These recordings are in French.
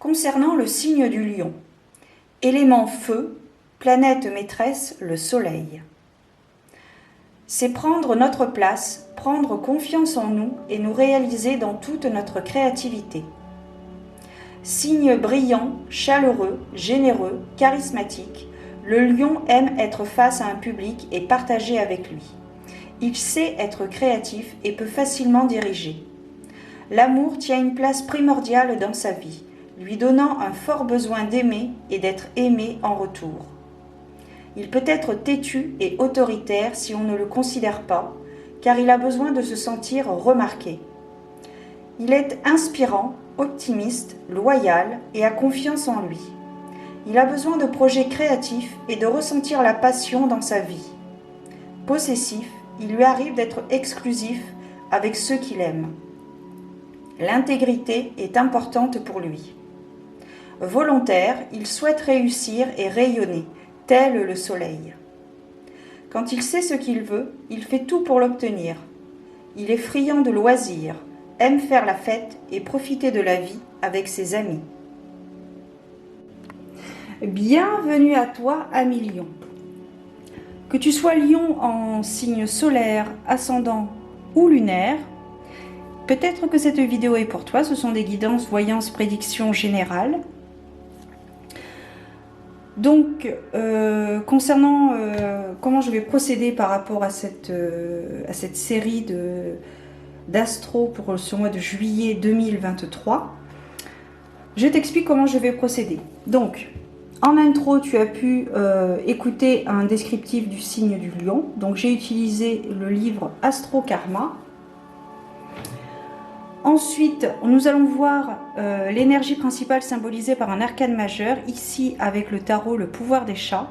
Concernant le signe du lion, élément feu, planète maîtresse, le soleil. C'est prendre notre place, prendre confiance en nous et nous réaliser dans toute notre créativité. Signe brillant, chaleureux, généreux, charismatique, le lion aime être face à un public et partager avec lui. Il sait être créatif et peut facilement diriger. L'amour tient une place primordiale dans sa vie, lui donnant un fort besoin d'aimer et d'être aimé en retour. Il peut être têtu et autoritaire si on ne le considère pas, car il a besoin de se sentir remarqué. Il est inspirant, optimiste, loyal et a confiance en lui. Il a besoin de projets créatifs et de ressentir la passion dans sa vie. Possessif, il lui arrive d'être exclusif avec ceux qu'il aime. L'intégrité est importante pour lui. Volontaire, il souhaite réussir et rayonner, tel le soleil. Quand il sait ce qu'il veut, il fait tout pour l'obtenir. Il est friand de loisirs, aime faire la fête et profiter de la vie avec ses amis. Bienvenue à toi, ami Lion. Que tu sois Lion en signe solaire, ascendant ou lunaire, peut-être que cette vidéo est pour toi. Ce sont des guidances, voyances, prédictions générales. Donc, concernant comment je vais procéder par rapport à cette série d'astro pour ce mois de juillet 2023, je t'explique comment je vais procéder. Donc, en intro, tu as pu écouter un descriptif du signe du lion. Donc, j'ai utilisé le livre Astro Karma. Ensuite, nous allons voir l'énergie principale symbolisée par un arcane majeur, ici avec le tarot, le pouvoir des chats.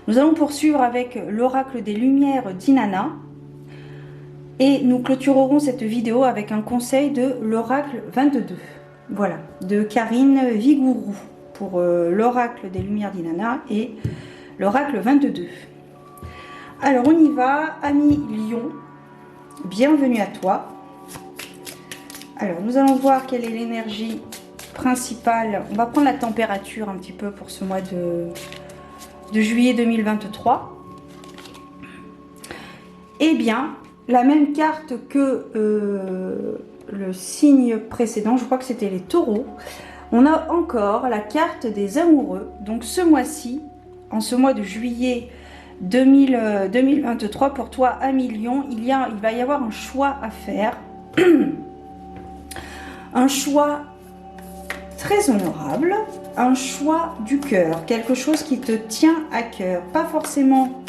Nous allons poursuivre avec l'oracle des lumières d'Inanna. Et nous clôturerons cette vidéo avec un conseil de l'oracle 22. Voilà, de Karine Vigourou pour l'oracle des lumières d'Inanna et l'oracle 22. Alors, on y va, ami Lion, bienvenue à toi. Alors, nous allons voir quelle est l'énergie principale. On va prendre la température un petit peu pour ce mois de juillet 2023. Eh bien, la même carte que le signe précédent, je crois que c'était les taureaux. On a encore la carte des amoureux. Donc, ce mois-ci, en ce mois de juillet 2023, pour toi, ami Lion, il va y avoir un choix à faire. Un choix très honorable, un choix du cœur, quelque chose qui te tient à cœur, pas forcément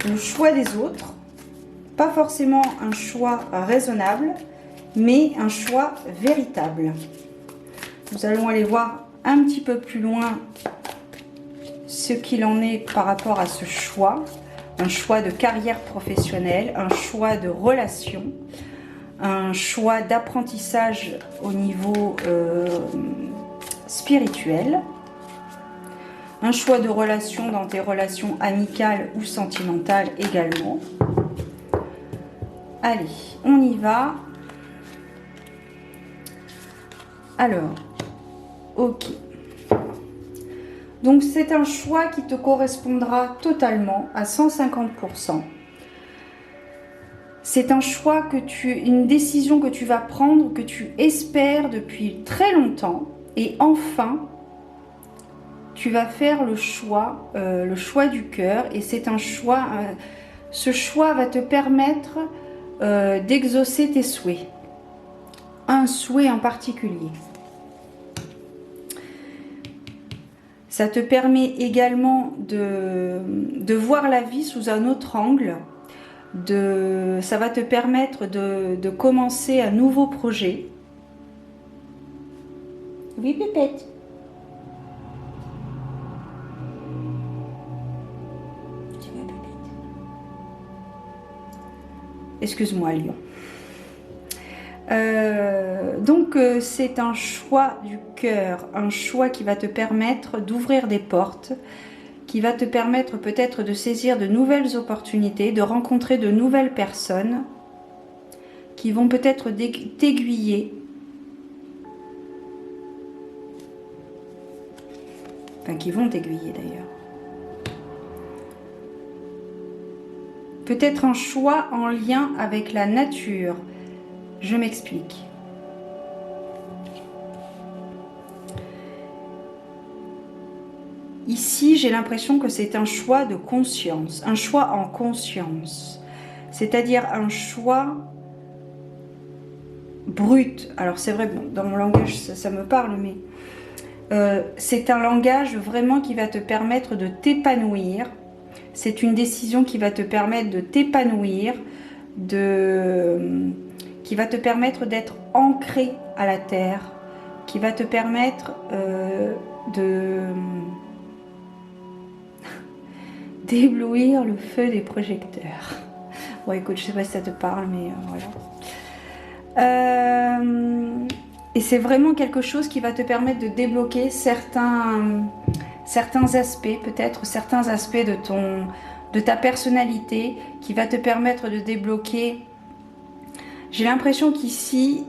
le choix des autres, pas forcément un choix raisonnable, mais un choix véritable. Nous allons aller voir un petit peu plus loin ce qu'il en est par rapport à ce choix, un choix de carrière professionnelle, un choix de relation, un choix d'apprentissage au niveau spirituel, un choix de relation dans tes relations amicales ou sentimentales également. Allez, on y va. Alors, ok. Donc c'est un choix qui te correspondra totalement à 150%. C'est un choix une décision que tu vas prendre, que tu espères depuis très longtemps. Et enfin, tu vas faire le choix du cœur. Et c'est un choix, ce choix va te permettre d'exaucer tes souhaits. Un souhait en particulier. Ça te permet également de voir la vie sous un autre angle. Ça va te permettre de commencer un nouveau projet. Oui, pépette. Excuse-moi, Lion. Donc, c'est un choix du cœur, un choix qui va te permettre d'ouvrir des portes, qui va te permettre peut-être de saisir de nouvelles opportunités, de rencontrer de nouvelles personnes qui vont peut-être t'aiguiller. Enfin, qui vont t'aiguiller d'ailleurs. Peut-être un choix en lien avec la nature. Je m'explique. Ici, j'ai l'impression que c'est un choix de conscience, un choix en conscience. C'est-à-dire un choix brut. Alors c'est vrai, bon, dans mon langage, ça me parle, mais c'est un langage vraiment qui va te permettre de t'épanouir. C'est une décision qui va te permettre de t'épanouir, qui va te permettre d'être ancré à la terre, qui va te permettre d'éblouir le feu des projecteurs. Bon, écoute, je sais pas si ça te parle, mais voilà. Et c'est vraiment quelque chose qui va te permettre de débloquer certains aspects, peut-être certains aspects de ta personnalité, qui va te permettre de débloquer. J'ai l'impression qu'ici,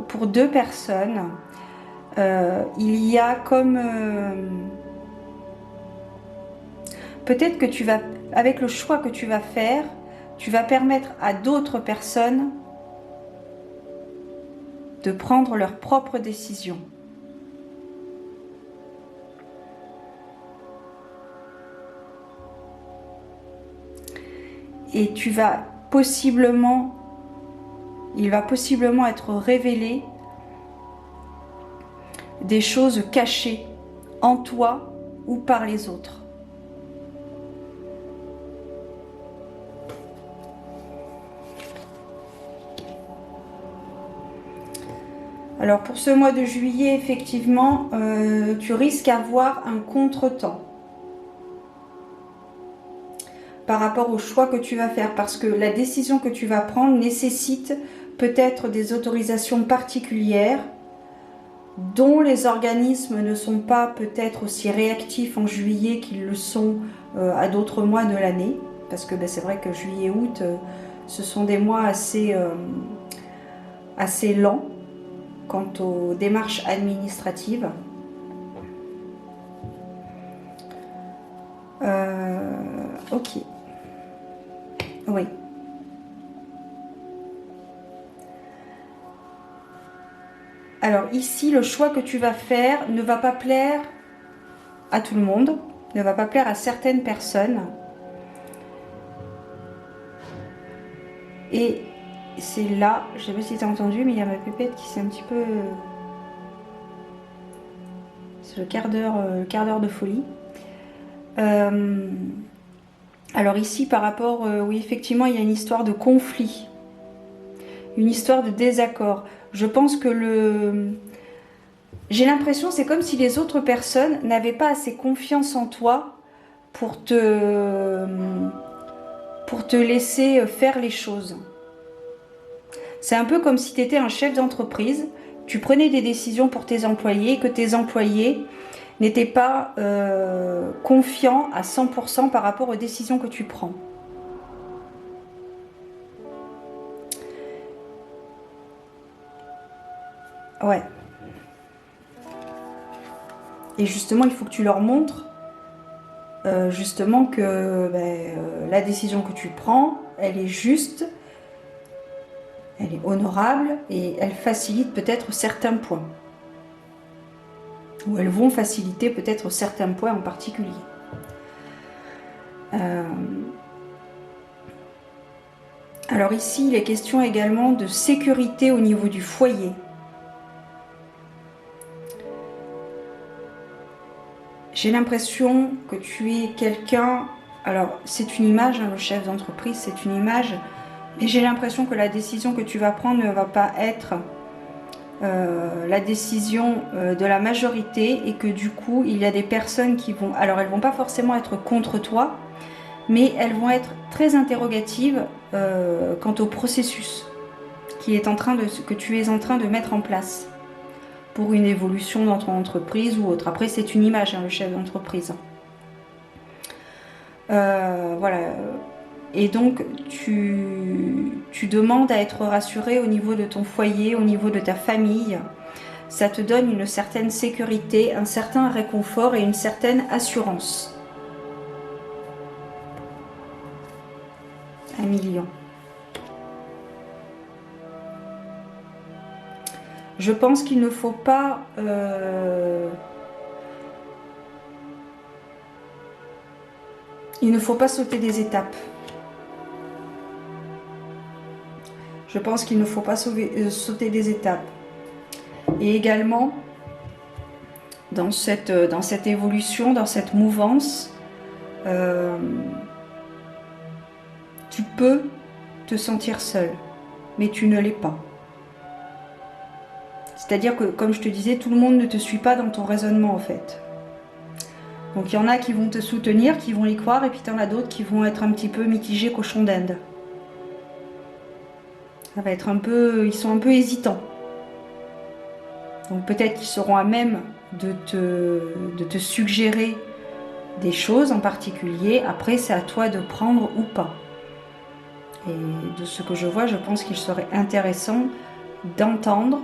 pour deux personnes, il y a comme... peut-être que tu vas, avec le choix que tu vas faire, tu vas permettre à d'autres personnes de prendre leurs propres décisions. Et tu vas possiblement, il va possiblement être révélé des choses cachées en toi ou par les autres. Alors pour ce mois de juillet, effectivement, tu risques d'avoir un contretemps par rapport au choix que tu vas faire, parce que la décision que tu vas prendre nécessite peut-être des autorisations particulières dont les organismes ne sont pas peut-être aussi réactifs en juillet qu'ils le sont à d'autres mois de l'année, parce que c'est vrai que juillet et août, ce sont des mois assez lents quant aux démarches administratives. Ok. Oui. Alors ici, le choix que tu vas faire ne va pas plaire à tout le monde, ne va pas plaire à certaines personnes. Et c'est là, je ne sais pas si tu as entendu, mais il y a ma pépette qui s'est un petit peu... C'est le quart d'heure de folie. Alors ici, par rapport... oui, effectivement, il y a une histoire de conflit. Une histoire de désaccord. Je pense que j'ai l'impression, c'est comme si les autres personnes n'avaient pas assez confiance en toi pour te laisser faire les choses. C'est un peu comme si tu étais un chef d'entreprise, tu prenais des décisions pour tes employés, que tes employés n'étaient pas confiants à 100% par rapport aux décisions que tu prends. Ouais. Et justement, il faut que tu leur montres justement que la décision que tu prends, elle est juste, elle est honorable et elle facilite peut-être certains points. Ou elles vont faciliter peut-être certains points en particulier. Alors ici, il est question également de sécurité au niveau du foyer. J'ai l'impression que tu es quelqu'un... Alors, c'est une image, hein, le chef d'entreprise, c'est une image. Mais j'ai l'impression que la décision que tu vas prendre ne va pas être la décision de la majorité. Et que du coup, il y a des personnes qui vont... Alors, elles ne vont pas forcément être contre toi, mais elles vont être très interrogatives quant au processus que tu es en train de mettre en place pour une évolution dans ton entreprise ou autre. Après, c'est une image, hein, le chef d'entreprise. Voilà. Et donc, tu demandes à être rassuré au niveau de ton foyer, au niveau de ta famille. Ça te donne une certaine sécurité, un certain réconfort et une certaine assurance. Un million. Je pense qu'il ne faut pas... il ne faut pas sauter des étapes. Je pense qu'il ne faut pas sauter des étapes. Et également, dans cette évolution, dans cette mouvance, tu peux te sentir seul, mais tu ne l'es pas. C'est-à-dire que, comme je te disais, tout le monde ne te suit pas dans ton raisonnement, en fait. Donc, il y en a qui vont te soutenir, qui vont y croire, et puis il y en a d'autres qui vont être un petit peu mitigés, cochons d'Inde. Ça va être un peu... Ils sont un peu hésitants. Donc, peut-être qu'ils seront à même de te suggérer des choses en particulier. Après, c'est à toi de prendre ou pas. Et de ce que je vois, je pense qu'il serait intéressant d'entendre,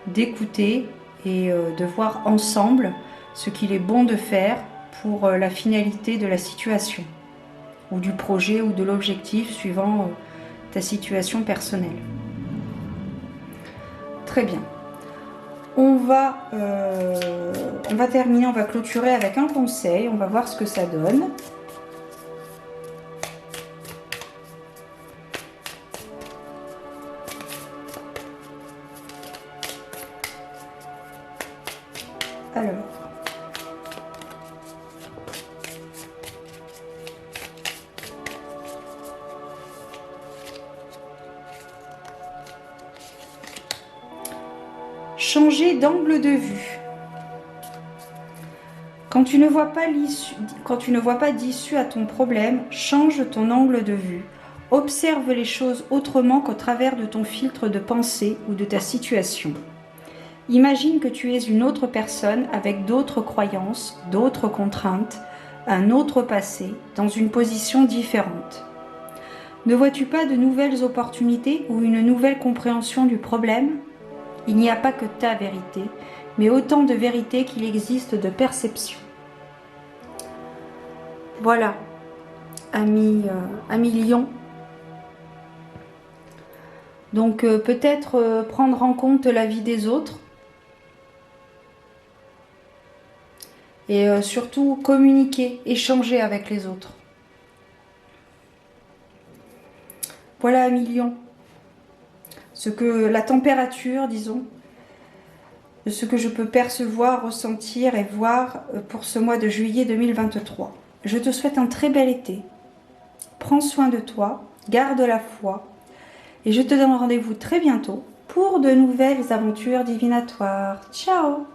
d'écouter et de voir ensemble ce qu'il est bon de faire pour la finalité de la situation ou du projet ou de l'objectif suivant ta situation personnelle. Très bien. On va terminer, on va clôturer avec un conseil. On va voir ce que ça donne. Alors, changer d'angle de vue. Quand tu ne vois pas d'issue à ton problème, change ton angle de vue. Observe les choses autrement qu'au travers de ton filtre de pensée ou de ta situation. Imagine que tu es une autre personne avec d'autres croyances, d'autres contraintes, un autre passé, dans une position différente. Ne vois-tu pas de nouvelles opportunités ou une nouvelle compréhension du problème ? Il n'y a pas que ta vérité, mais autant de vérités qu'il existe de perceptions. Voilà, ami Lion. Donc peut-être prendre en compte la vie des autres. Et surtout communiquer, échanger avec les autres. Voilà, ami Lion. La température, disons, de ce que je peux percevoir, ressentir et voir pour ce mois de juillet 2023. Je te souhaite un très bel été. Prends soin de toi, garde la foi et je te donne rendez-vous très bientôt pour de nouvelles aventures divinatoires. Ciao!